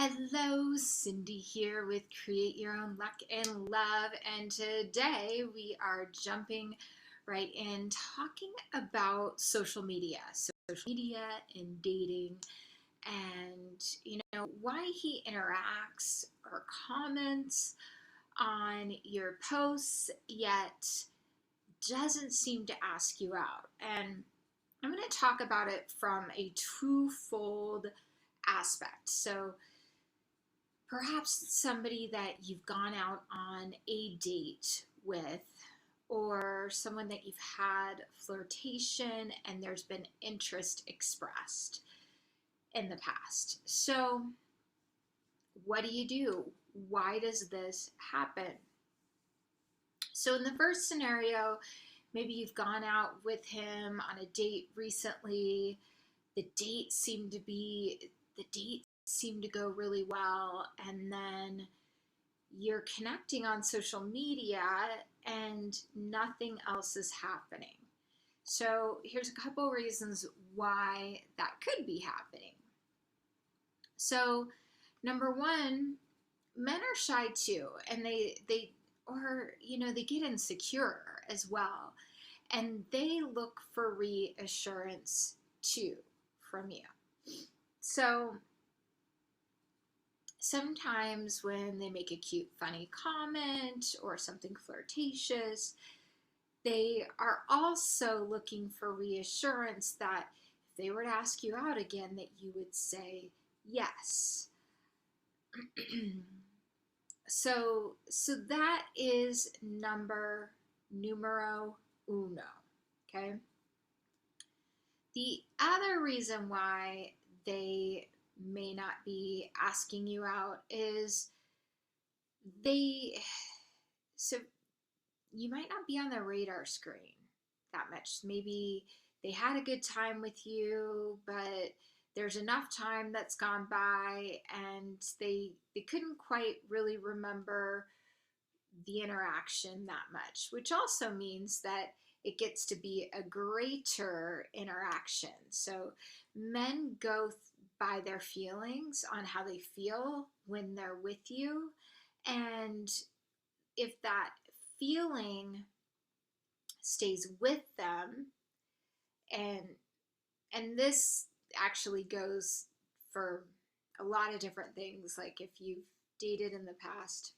Hello, Cindy here with Create Your Own Luck and Love, and today we are jumping right in talking about social media. Social media and dating, and why he interacts or comments on your posts, yet doesn't seem to ask you out. And I'm going to talk about it from a twofold aspect. So, perhaps somebody that you've gone out on a date with, or someone that you've had flirtation and there's been interest expressed in the past. So, what do? Why does this happen? So, in the first scenario, maybe you've gone out with him on a date recently. The date seemed to go really well, and then you're connecting on social media and nothing else is happening. So here's a couple reasons why that could be happening. So number one, men are shy too, and they get insecure as well, and they look for reassurance too from you. So sometimes when they make a cute, funny comment or something flirtatious, they are also looking for reassurance that if they were to ask you out again, that you would say yes. So that is numero uno, okay? The other reason why they may not be asking you out is so you might not be on their radar screen that much. Maybe they had a good time with you, but there's enough time that's gone by and they couldn't quite really remember the interaction that much, which also means that it gets to be a greater interaction. So men go by their feelings on how they feel when they're with you. And if that feeling stays with them, and this actually goes for a lot of different things, like if you've dated in the past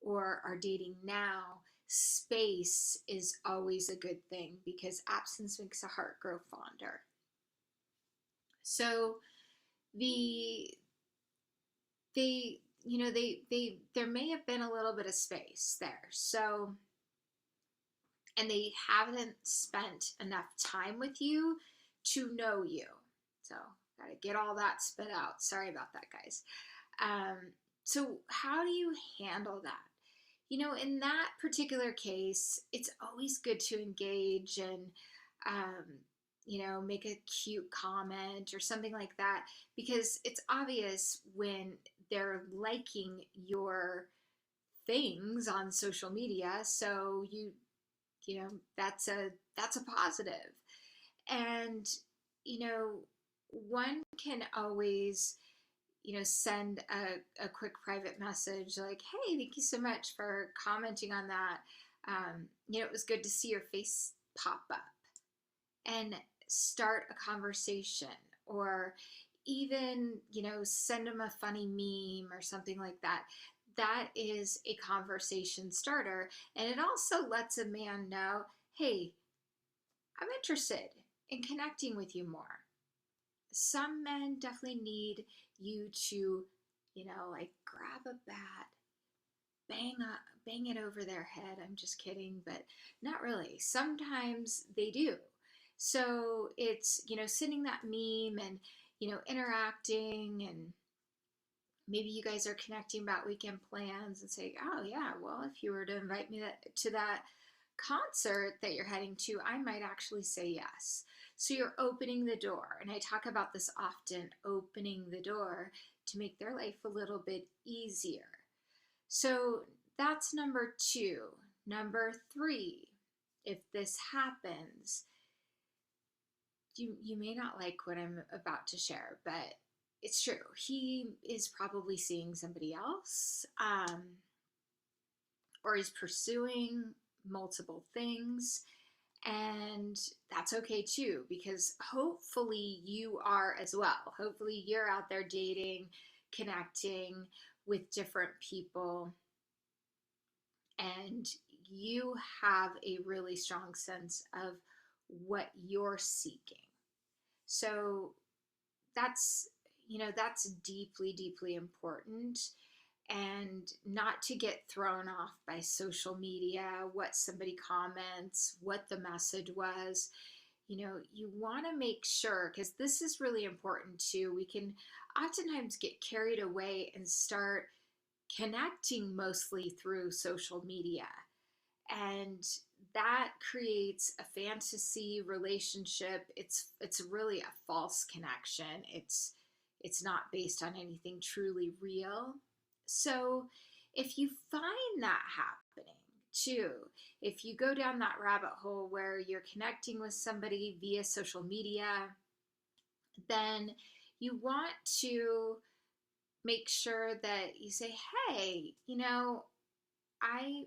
or are dating now, space is always a good thing because absence makes a heart grow fonder. So there may have been a little bit of space there. So, and they haven't spent enough time with you to know you. So, gotta get all that spit out. Sorry about that, guys. So how do you handle that? In that particular case, it's always good to engage and, make a cute comment or something like that, because it's obvious when they're liking your things on social media. So that's a positive. And, one can always send a quick private message like, hey, thank you so much for commenting on that. It was good to see your face pop up, and start a conversation, or even, send them a funny meme or something like that. That is a conversation starter. And it also lets a man know, hey, I'm interested in connecting with you more. Some men definitely need you to, like grab a bat, bang it over their head. I'm just kidding, but not really. Sometimes they do. So it's, sending that meme and, interacting, and maybe you guys are connecting about weekend plans and say, oh yeah, well, if you were to invite me to that concert that you're heading to, I might actually say yes. So you're opening the door. And I talk about this often, opening the door to make their life a little bit easier. So that's number two. Number three, if this happens, you may not like what I'm about to share, but it's true. He is probably seeing somebody else, or he's pursuing multiple things. And that's okay too, because hopefully you are as well. Hopefully you're out there dating, connecting with different people, and you have a really strong sense of what you're seeking. So that's, that's deeply, deeply important. And not to get thrown off by social media, what somebody comments, what the message was. You want to make sure, because this is really important too. We can oftentimes get carried away and start connecting mostly through social media. And that creates a fantasy relationship. It's really a false connection. It's not based on anything truly real. So if you find that happening too, if you go down that rabbit hole where you're connecting with somebody via social media, then you want to make sure that you say, hey, I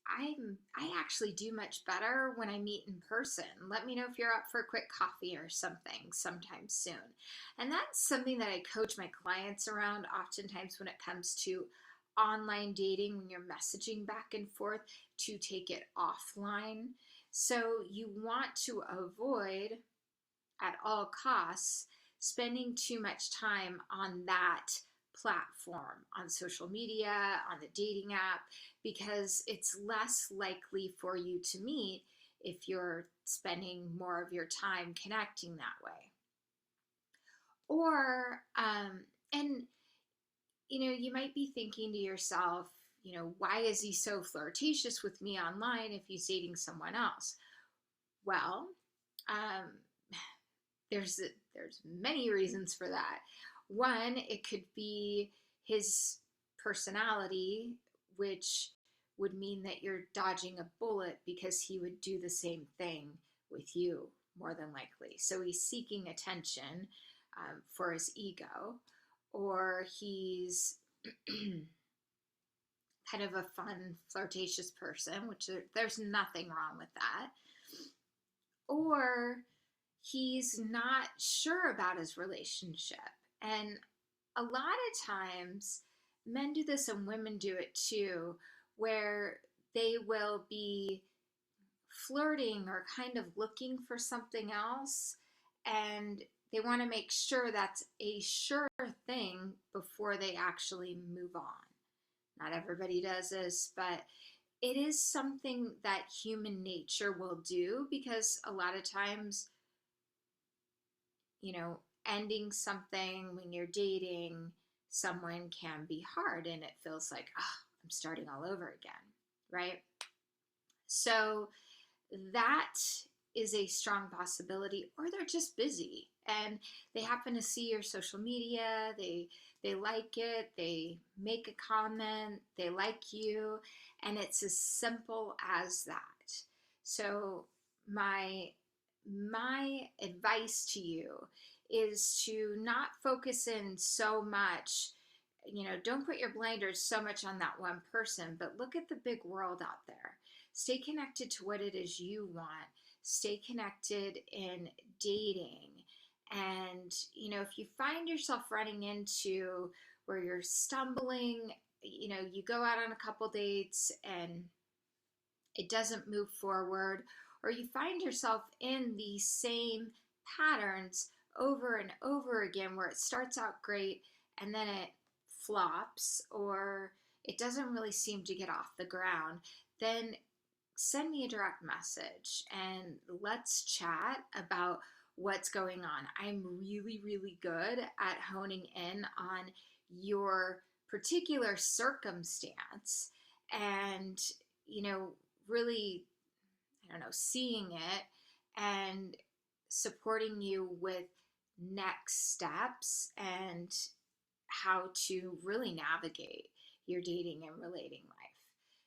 I actually do much better when I meet in person. Let me know if you're up for a quick coffee or something sometime soon. And that's something that I coach my clients around oftentimes when it comes to online dating, when you're messaging back and forth, to take it offline. So you want to avoid at all costs spending too much time on that platform, on social media, on the dating app, because it's less likely for you to meet if you're spending more of your time connecting that way. Or, and you might be thinking to yourself, why is he so flirtatious with me online if he's dating someone else? Well, um, there's many reasons for that. One, it could be his personality, which would mean that you're dodging a bullet because he would do the same thing with you more than likely. So he's seeking attention for his ego, or he's kind of a fun, flirtatious person, which there's nothing wrong with that. Or he's not sure about his relationship. And a lot of times, men do this and women do it too, where they will be flirting or kind of looking for something else, and they want to make sure that's a sure thing before they actually move on. Not everybody does this, but it is something that human nature will do, because a lot of times, ending something when you're dating someone can be hard, and it feels like, I'm starting all over again, right? So that is a strong possibility. Or they're just busy and they happen to see your social media, they like it, they make a comment, they like you, and it's as simple as that. So my advice to you is to not focus in so much, don't put your blinders so much on that one person, but look at the big world out there. Stay connected to what it is you want. Stay connected in dating. And, if you find yourself running into where you're stumbling, you go out on a couple dates and it doesn't move forward, or you find yourself in these same patterns over and over again where it starts out great and then it flops, or it doesn't really seem to get off the ground, then send me a direct message and let's chat about what's going on. I'm really, really good at honing in on your particular circumstance and, really, I don't know, seeing it and supporting you with next steps and how to really navigate your dating and relating life.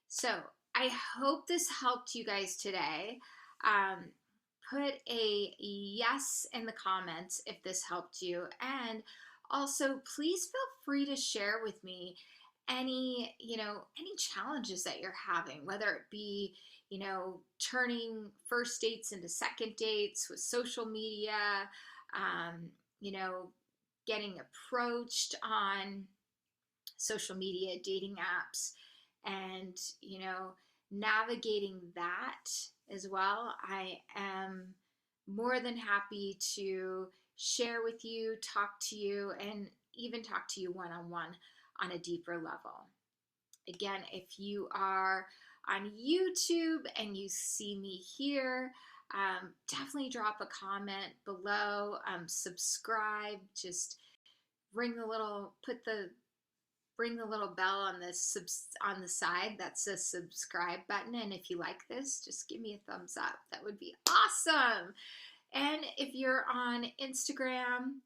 So I hope this helped you guys today. put a yes in the comments if this helped you. And also, please feel free to share with me any challenges that you're having, whether it be, turning first dates into second dates with social media, um, you know, getting approached on social media, dating apps, and, navigating that as well. I am more than happy to share with you, talk to you, and even talk to you one on one on a deeper level. Again, if you are on YouTube and you see me here, definitely drop a comment below, subscribe, just ring the little, ring the little bell on on the side. That's the subscribe button. And if you like this, just give me a thumbs up. That would be awesome. And if you're on Instagram,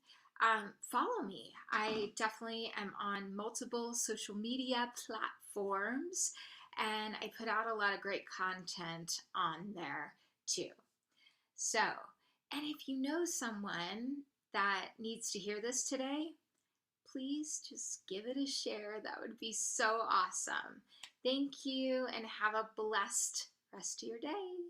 follow me. I definitely am on multiple social media platforms, and I put out a lot of great content on there too. So, and if you know someone that needs to hear this today, please just give it a share. That would be so awesome. Thank you, and have a blessed rest of your day.